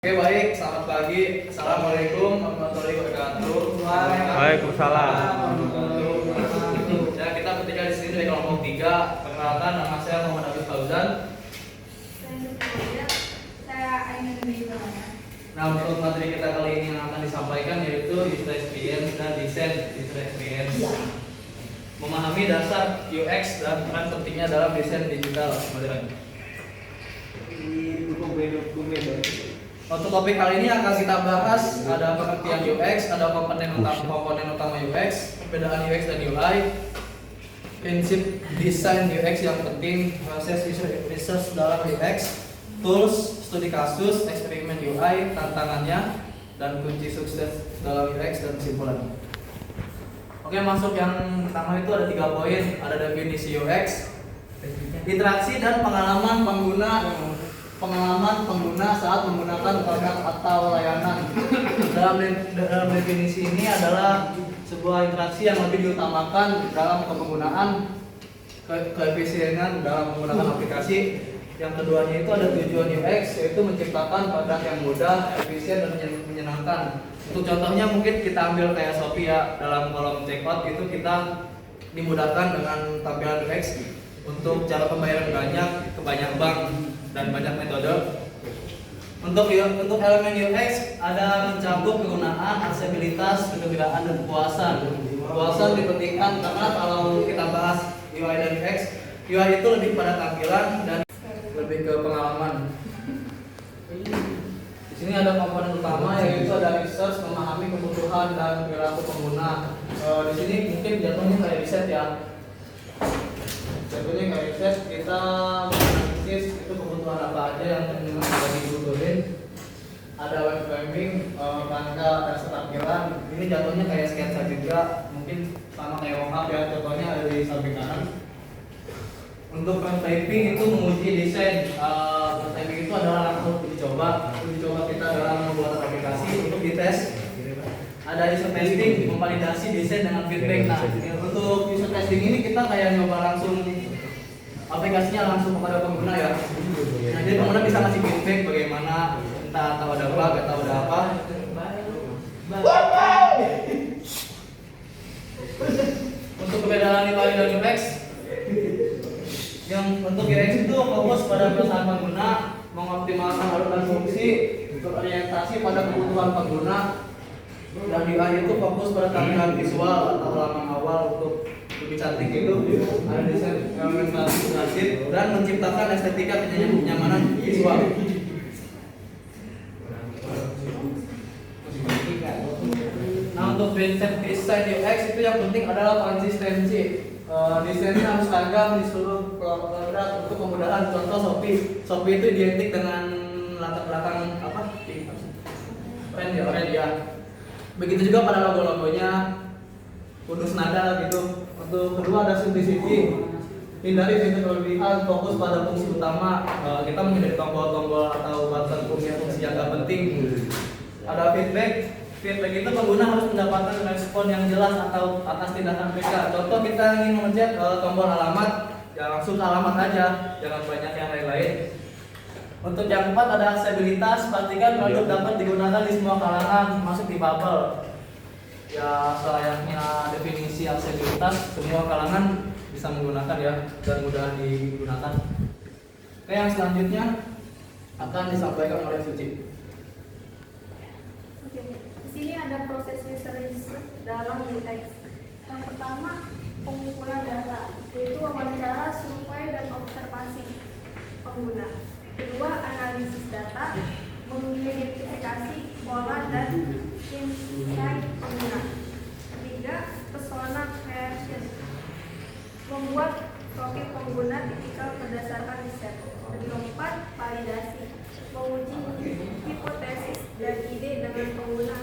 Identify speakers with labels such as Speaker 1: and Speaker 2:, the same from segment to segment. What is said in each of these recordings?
Speaker 1: Oke baik, selamat pagi. Assalamualaikum warahmatullahi wabarakatuh.
Speaker 2: Waalaikumsalam.
Speaker 1: Ya, kita bertiga di sini dari kelompok 3. Perkenalkan, nama saya Muhammad Agus Fauzan.
Speaker 3: Saya Ainun Bimana.
Speaker 1: Nah, untuk materi kita kali ini yang akan disampaikan yaitu user experience dan desain user experience. Memahami dasar UX dan peran pentingnya dalam desain digital. Untuk topik kali ini akan kita bahas ada pengertian UX, ada komponen utama UX, perbedaan UX dan UI, prinsip desain UX yang penting, proses research dalam UX, tools, studi kasus, eksperimen UI, tantangannya, dan kunci sukses dalam UX dan kesimpulan. Oke, masuk yang pertama itu ada 3 poin, ada definisi UX, interaksi dan pengalaman pengguna saat menggunakan produk atau layanan. Dalam definisi ini adalah sebuah interaksi yang lebih diutamakan dalam penggunaan keefisienan dalam menggunakan aplikasi. Yang keduanya itu ada tujuan UX, yaitu menciptakan produk yang mudah, efisien dan menyenangkan. Untuk contohnya mungkin kita ambil kayak Shopee ya, dalam kolom checkout itu kita dimudahkan dengan tampilan UX untuk cara pembayaran ke banyak bank dan banyak metode. Untuk elemen UX ada mencakup kegunaan, aksesibilitas, kegembiraan dan kepuasan. Kepuasan dipentingkan karena kalau kita bahas UI dan UX, UI itu lebih pada tampilan dan lebih ke pengalaman. Di sini ada komponen utama yaitu ada research, memahami kebutuhan dan perilaku pengguna. Di sini mungkin jatuhnya kayak riset ya. Contohnya kayak riset, kita menganalisis itu kebutuhan apa aja yang dibutuhin. Ada web framing, rangka dan tampilan. Ini jatuhnya kayak sketsa juga, mungkin sama kayak mockup ya. Contohnya ada di samping kanan. Untuk prototyping itu menguji desain. Prototyping itu adalah langkah uji coba kita dalam membuat aplikasi untuk dites. Ada user testing, memvalidasi desain dengan feedback. Nah, untuk user testing ini kita kayak nyoba langsung aplikasinya langsung kepada pengguna ya. Nah, jadi pengguna bisa kasih feedback bagaimana, entah atau ada bug atau ada apa. Untuk perbedaan UI dan UX, yang untuk UX itu fokus pada perusahaan pengguna, mengoptimalkan alur dan fungsi, berorientasi pada kebutuhan pengguna. Dan UI itu fokus pada tampilan visual atau halaman awal untuk lebih cantik itu, ada desain elemen klasik dan menciptakan estetika kenyamanan visual. Nah, untuk prinsip desain UX itu yang penting adalah konsistensi. Desainnya harus seragam di seluruh produk untuk kemudahan. Contoh Shopee itu identik dengan latar belakang apa? Oranye ya. Begitu juga pada logo-logonya kudus nada gitu. Untuk kedua ada simplicity, hindari fitur berlebihan, fokus pada fungsi utama. Kita menghindari tombol-tombol atau button fungsi yang gak penting. Ada feedback itu pengguna harus mendapatkan respon yang jelas atau atas tindakan mereka. Contoh kita ingin memencet tombol alamat, ya langsung ke alamat aja, jangan banyak yang lain-lain. Untuk yang keempat ada aksesibilitas, pastikan produk dapat digunakan di semua kalangan, masuk di bubble. Ya selayaknya definisi aksesibilitas, semua kalangan bisa menggunakan ya dan mudah digunakan. Oke, yang selanjutnya akan disampaikan oleh Suci.
Speaker 3: Oke, di sini ada proses research dalam UX. Yang pertama, pengumpulan data, yaitu wawancara, survei dan observasi pengguna. Kedua, analisis data, mengidentifikasi pola dan insight pengguna. Ketiga, persona creation, membuat profil pengguna tipikal berdasarkan riset. Dan keempat, validasi, menguji hipotesis dan ide dengan pengguna.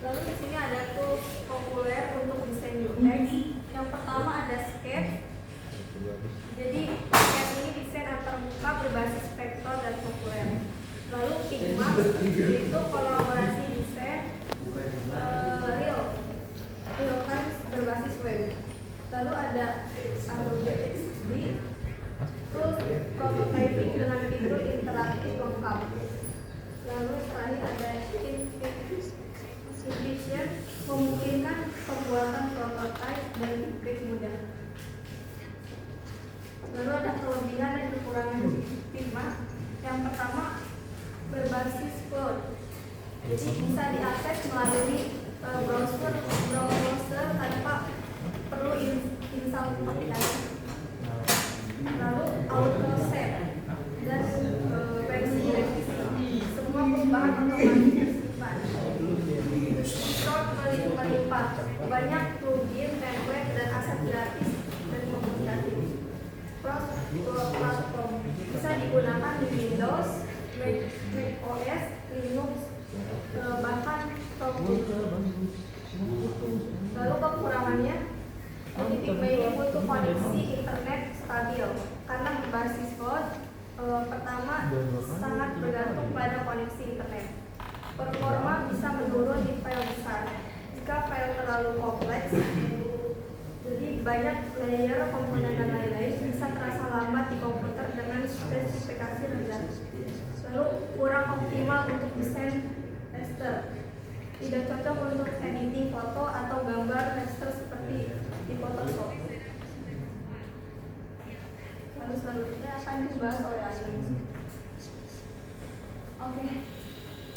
Speaker 3: Lalu di sini ada tools populer untuk desain UX. Yang pertama ada Sketch. Jadi Sketch ini desain antarmuka berbasis vektor dan populer. Lalu Figma itu kolaborasi desain real time berbasis web. Lalu ada Adobe XD, tools melalui browser tanpa perlu install aplikasi. Lalu auto save dan versi revisi, semua perubahan otomatis disimpan. Short melimpah, banyak plugin, template dan aset gratis dan komunikatif. Platform bisa digunakan di Windows, Mac OS, Linux, bahkan Toolkit. Lalu kekurangannya, Enigma ini butuh koneksi internet stabil karena berbasis cloud. Pertama, sangat bergantung pada koneksi internet. Performa bisa menurun di file besar jika file terlalu kompleks. Jadi banyak layer, komponen dan lain-lain bisa terasa lambat di komputer dengan spesifikasi rendah. Lalu kurang optimal untuk desain raster. Tidak cocok untuk editing foto atau gambar raster seperti di Photoshop. Lalu selanjutnya akan dibahas oleh Ayu. Oke.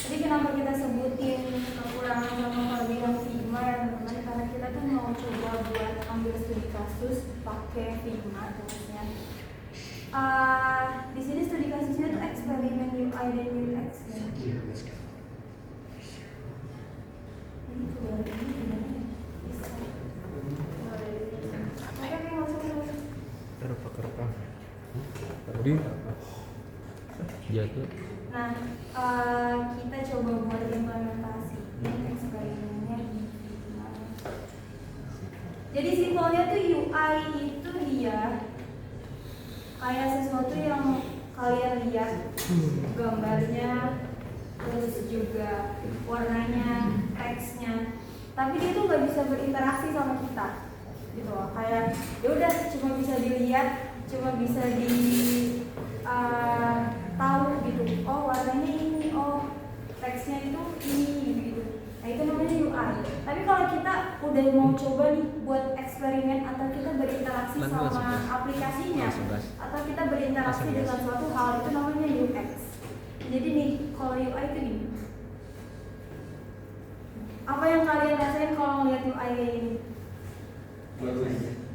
Speaker 3: Jadi kenapa kita sebutin kekurangan sama kelebihan Figma ya teman-teman? Karena kita tuh mau coba buat ambil studi kasus pakai Figma terusnya. Di sini studi kasusnya tuh eksperimen UI dan UX ya. Ini tuh dari ini gimana ya? Bisa. Oke, masuk.
Speaker 2: Kerekam. Tadi jatuh.
Speaker 3: Nah, kita coba buat implementasi eksperimennya di Figma. Jadi simpelnya tuh UI itu dia kayak sesuatu yang kalian lihat gambarnya, terus juga warnanya, teksnya, tapi dia tuh nggak bisa berinteraksi sama kita, gitu loh. Kayak ya udah cuma bisa dilihat, cuma bisa tahu gitu. Oh warnanya ini, oh teksnya itu ini gitu. Nah itu namanya UI. Tapi kalau kita udah mau coba nih buat eksperimen atau kita berinteraksi sama aplikasinya atau kita berinteraksi dengan suatu hal, itu namanya UX. Jadi nih kalau UI itu nih, apa yang kalian rasain kalau ngeliat UI kayak gini?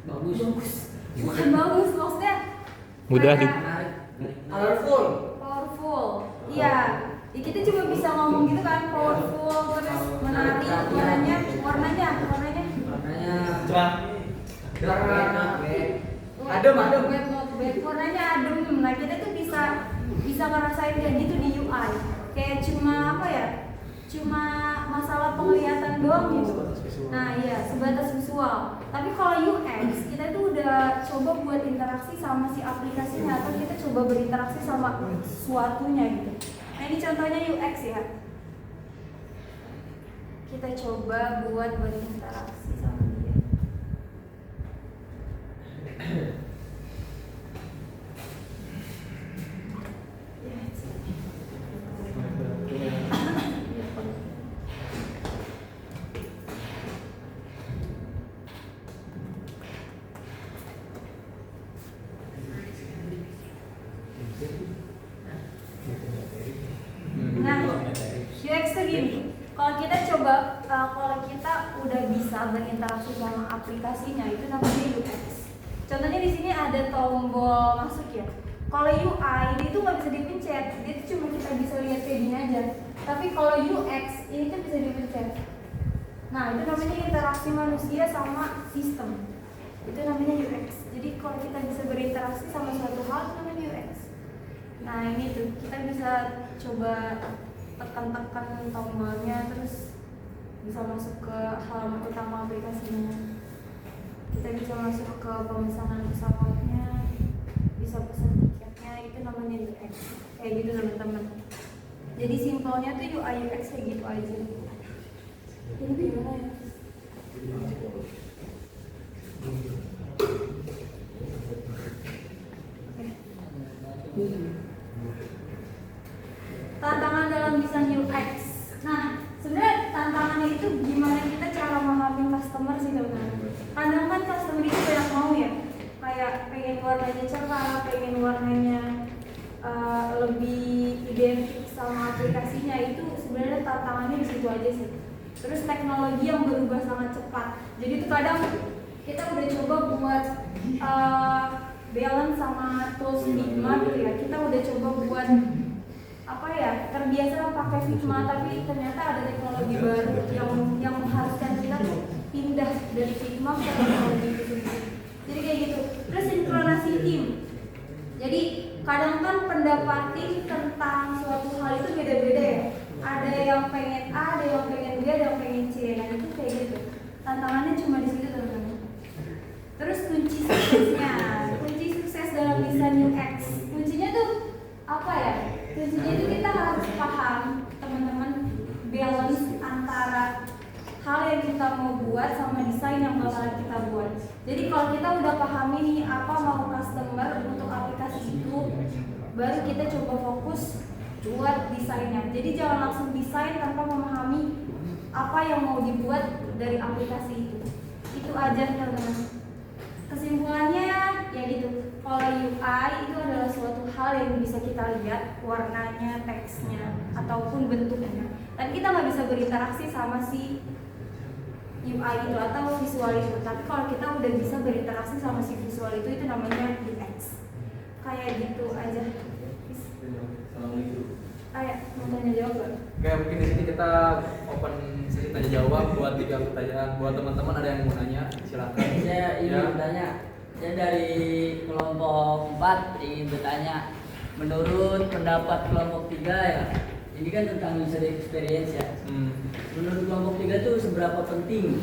Speaker 3: Bagus. Bukan bagus, maksudnya
Speaker 2: Mudah di
Speaker 3: powerful. Iya. Ya, kita cuma bisa ngomong gitu kan, powerful, terus menarik, warnanya
Speaker 1: cerah, adem.
Speaker 3: Warnanya adem. Nah kita tuh bisa ngerasain kayak gitu di UI. Kayak cuma apa ya? Cuma masalah penglihatan doang gitu. Nah iya, sebatas visual. Tapi kalau UX kita tuh udah coba buat interaksi sama si aplikasinya atau kita coba berinteraksi sama suatunya gitu. Nah ini contohnya UX ya. Kita coba buat berinteraksi sama dia. Nah, UX itu gini. Kalau kita coba, kalau kita udah bisa berinteraksi sama aplikasinya, itu namanya UX. Contohnya di sini ada tombol masuk ya. Kalau UI dia itu nggak bisa dipencet, dia itu cuma kita bisa lihat kayak gini aja. Tapi kalau UX ini tuh bisa dipencet. Nah itu namanya interaksi manusia sama sistem. Itu namanya UX. Jadi kalau kita bisa berinteraksi sama suatu hal, itu namanya UX. Nah ini tuh kita bisa coba tekan-tekan tombolnya, terus bisa masuk ke halaman utama aplikasinya. Kita bisa masuk ke pemesanan pesawatnya, bisa pesan tiketnya, itu namanya UX. Kayak gitu teman-teman. Jadi simpelnya tuh UI UX kayak gitu aja. Ini gimana ya? Tantangan dalam desain UX. Nah, sebenarnya tantangannya itu gimana kita cara memahami customer sih teman-teman. Kadang kan customer itu banyak mau ya, kayak pengen warnanya cerah, pengen warnanya lebih identik sama aplikasinya. Itu sebenarnya tantangannya di situ aja sih. Terus teknologi yang berubah sangat cepat. Jadi itu kadang kita udah coba buat balance sama tools Figma gitu ya. Kita udah coba buat apa ya, terbiasa pakai Figma, tapi ternyata ada teknologi baru yang mengharuskan kita tuh pindah dari Figma ke teknologi itu sendiri. Jadi kayak gitu. Terus sinkronasi tim. Jadi kadang kan pendapat tim tentang suatu hal itu beda-beda ya. Ada yang pengen A, ada yang pengen B, ada yang pengen C. Nah itu kayak gitu. Tantangannya cuma di situ teman-teman. Terus kunci suksesnya, kunci sukses dalam desain UX. Kuncinya tuh apa ya? Kuncinya itu kita harus paham teman-teman balance antara hal yang kita mau buat sama desain yang bakalan kita buat. Jadi kalau kita udah pahami nih apa mau customer untuk aplikasi itu, baru kita coba fokus buat desainnya. Jadi jangan langsung desain tanpa memahami apa yang mau dibuat dari aplikasi itu. Itu aja teman-teman. Kesimpulannya ya gitu. Kalau UI itu adalah suatu hal yang bisa kita lihat warnanya, teksnya, ataupun bentuknya. Dan kita nggak bisa berinteraksi sama si UI itu atau visual itu. Tapi kalau kita udah bisa berinteraksi sama si visual itu namanya UX. Kayak gitu aja.
Speaker 1: Assalamualaikum.
Speaker 3: Ayo, mau tanya jawab gak?
Speaker 1: Oke, mungkin di sini kita open sesi tanya jawab buat 3 pertanyaan. Buat teman-teman ada yang mau nanya, silakan.
Speaker 4: Saya ingin
Speaker 1: Ya.
Speaker 4: bertanya, saya dari kelompok 4 ingin bertanya, menurut pendapat kelompok 3 ya, ini kan tentang user experience ya. Menurut kelompok 3 itu seberapa penting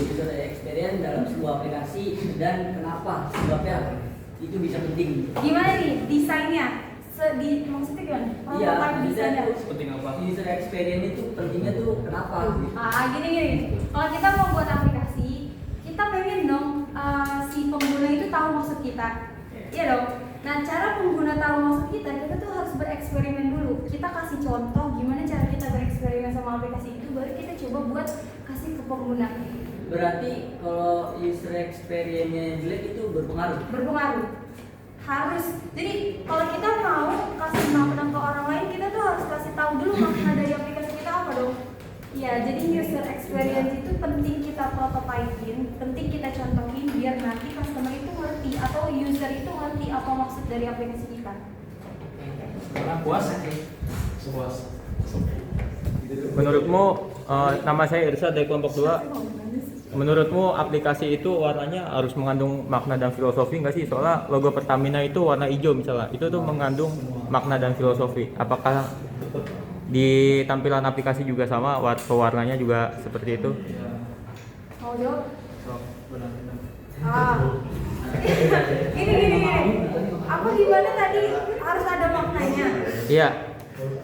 Speaker 4: user experience dalam sebuah aplikasi dan kenapa sebabnya itu bisa penting?
Speaker 3: Gimana nih desainnya? Maksudnya gimana?
Speaker 4: Iya,
Speaker 3: Prototype desainnya.
Speaker 1: Penting apa?
Speaker 4: User experience itu pentingnya tuh kenapa? Gitu.
Speaker 3: Gini. Kalau kita mau buat aplikasi, kita pengen dong si pengguna itu tahu maksud kita. Iya dong. Nah, cara pengguna tahu maksud kita tuh harus bereksperimen dulu. Kita kasih contoh gimana cara kita bereksperimen sama aplikasi itu, baru kita coba buat kasih ke pengguna.
Speaker 4: Berarti kalau user experience-nya jelek itu berpengaruh?
Speaker 3: Berpengaruh. Harus. Jadi kalau kita mau kasih makna ke orang lain, kita tuh harus kasih tahu dulu makna dari aplikasi kita apa dong. Iya, jadi user experience itu penting kita prototypein, penting kita contohin biar nanti customer itu ngerti atau user itu ngerti apa maksud dari aplikasi kita.
Speaker 1: Karena puas puas.
Speaker 2: Menurutmu nama saya Irsa dari kelompok 2. Menurutmu aplikasi itu warnanya harus mengandung makna dan filosofi nggak sih? Soalnya logo Pertamina itu warna hijau misalnya, itu tuh mengandung makna dan filosofi. Apakah di tampilan aplikasi juga sama, warnanya juga seperti itu?
Speaker 3: Mau jawab?
Speaker 1: Benar.
Speaker 3: Gini. Apa gimana tadi harus ada maknanya?
Speaker 2: Iya.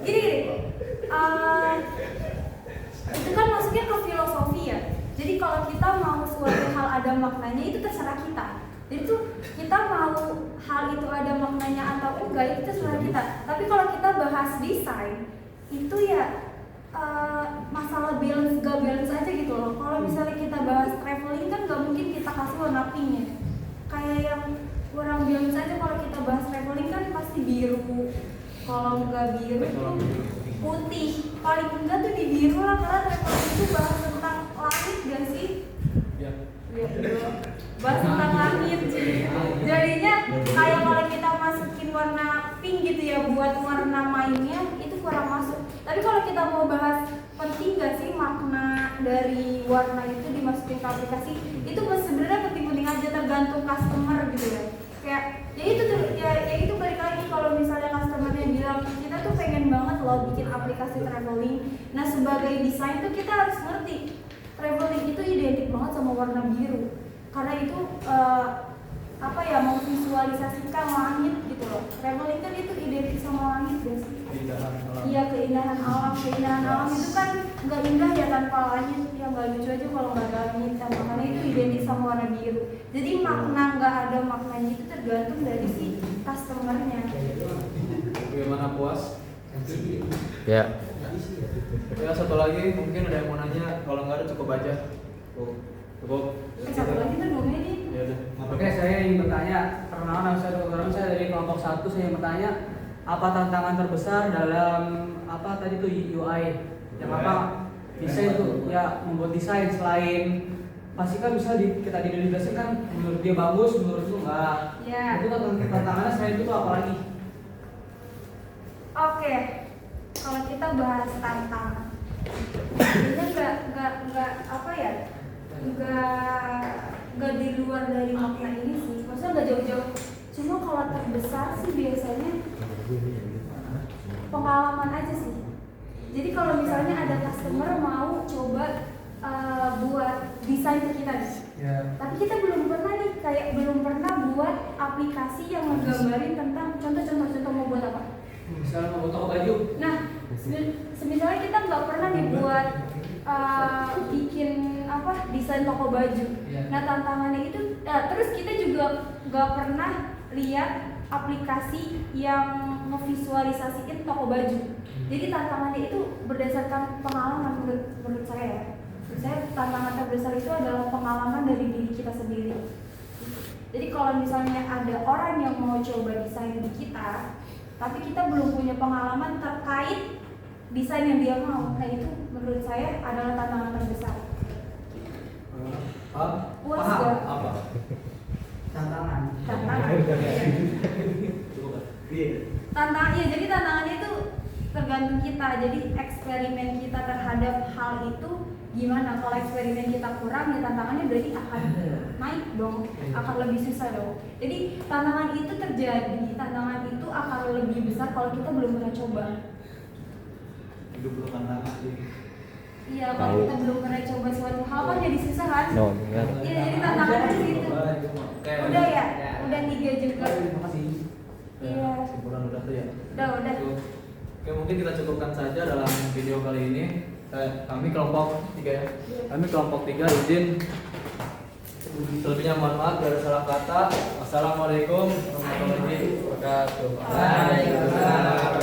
Speaker 3: Gini. Itu kan maksudnya ke filosofi ya. Jadi kalau kita mau suatu hal ada maknanya itu terserah kita. Jadi tuh kita mau hal itu ada maknanya atau enggak itu terserah kita. Tapi kalau kita bahas desain itu ya masalah balance gak balance aja gitu loh. Kalau misalnya kita bahas traveling kan gak mungkin kita kasih warna pinknya. Kayak yang kurang balance aja. Kalau kita bahas traveling kan pasti biru. Kalau nggak biru tuh putih. Paling enggak tuh di biru lah, karena traveling itu bahas tentang langit gak sih?
Speaker 1: Ya.
Speaker 3: Bahas tentang langit sih. Jadinya kayak kalau kita masukin warna pink gitu ya buat warna mainnya itu kurang masuk. Tapi kalau kita mau bahas penting gak sih makna dari warna itu dimasukin ke aplikasi, itu sebenarnya penting-penting aja, tergantung customer gitu ya. Kayak ya itu balik lagi, kalau misalnya customernya bilang kita tuh pengen banget loh bikin aplikasi traveling. Nah sebagai desain tuh kita harus ngerti traveling itu identik banget sama warna biru, karena itu memvisualisasikan langit gitu loh. Traveling kan itu identik sama langit guys. Iya, keindahan alam itu kan nggak indah ya tanpa langit, ya nggak lucu aja kalau nggak ada langit. Makanya itu identik sama warna biru. Jadi makna nggak ada maknanya itu tergantung dari si customernya.
Speaker 1: Bagaimana puas?
Speaker 2: Ya.
Speaker 1: Ya satu lagi mungkin ada yang mau nanya, kalau nggak ada cukup aja. Cukup.
Speaker 3: Satu lagi tuh dong ini.
Speaker 1: Ya udah.
Speaker 5: Oke, saya ingin bertanya, perkenalan nama saya Dr. Karim, saya dari kelompok 1. Saya ingin bertanya, apa tantangan terbesar dalam apa tadi tuh UI? Yang apa desain tuh ya membuat desain selain pasti kan bisa kita dijelasin kan menurut dia bagus, menurut lu enggak.
Speaker 3: Ya.
Speaker 5: Itu kan tantangannya selain itu tuh apa lagi?
Speaker 3: Oke, kalau kita bahas tantangan, sebenarnya nggak apa ya, nggak di luar dari makna ini sih. Maksudnya nggak jauh-jauh. Cuma kalau terbesar sih biasanya pengalaman aja sih. Jadi kalau misalnya ada customer mau coba buat desain ke kita nih, tapi kita belum pernah nih, kayak belum pernah buat aplikasi yang menggambarin tentang contoh mau buat apa.
Speaker 5: Misalnya mau toko baju.
Speaker 3: Nah, misalnya kita nggak pernah nih buat bikin apa desain toko baju. Nah tantangannya itu, terus kita juga nggak pernah lihat aplikasi yang memvisualisasikan toko baju. Jadi tantangannya itu berdasarkan pengalaman menurut saya ya. Menurut saya tantangan terbesar itu adalah pengalaman dari diri kita sendiri. Jadi kalau misalnya ada orang yang mau coba desain di kita, tapi kita belum punya pengalaman terkait desain yang dia mau, nah itu menurut saya adalah tantangan terbesar. Puas
Speaker 1: Paham
Speaker 3: gak?
Speaker 1: apa?
Speaker 5: Tantangan.
Speaker 3: Tantangan ya, jadi tantangannya itu tergantung kita. Jadi eksperimen kita terhadap hal itu gimana. Kalau eksperimen kita kurang, ya tantangannya berarti akan naik dong, akan lebih susah dong. Jadi tantangan itu terjadi, tantangan itu akan lebih besar kalau kita belum pernah coba.
Speaker 1: Hidup lu tantangan sih.
Speaker 3: Iya, kalau kita belum pernah coba suatu hal kan jadi susah kan?
Speaker 2: No, enggak.
Speaker 3: Iya, jadi tantangannya di situ. Udah ya, udah 3 juga.
Speaker 5: Terima kasih.
Speaker 3: Iya.
Speaker 1: Kesimpulan udah tuh ya.
Speaker 3: Udah.
Speaker 1: Oke, mungkin kita cukupkan saja dalam video kali ini. Kami kelompok 3 ya. Kami kelompok 3 izin. Selebihnya mohon maaf dari salah kata. Wassalamualaikum warahmatullahi wabarakatuh.
Speaker 4: Waalaikumsalam.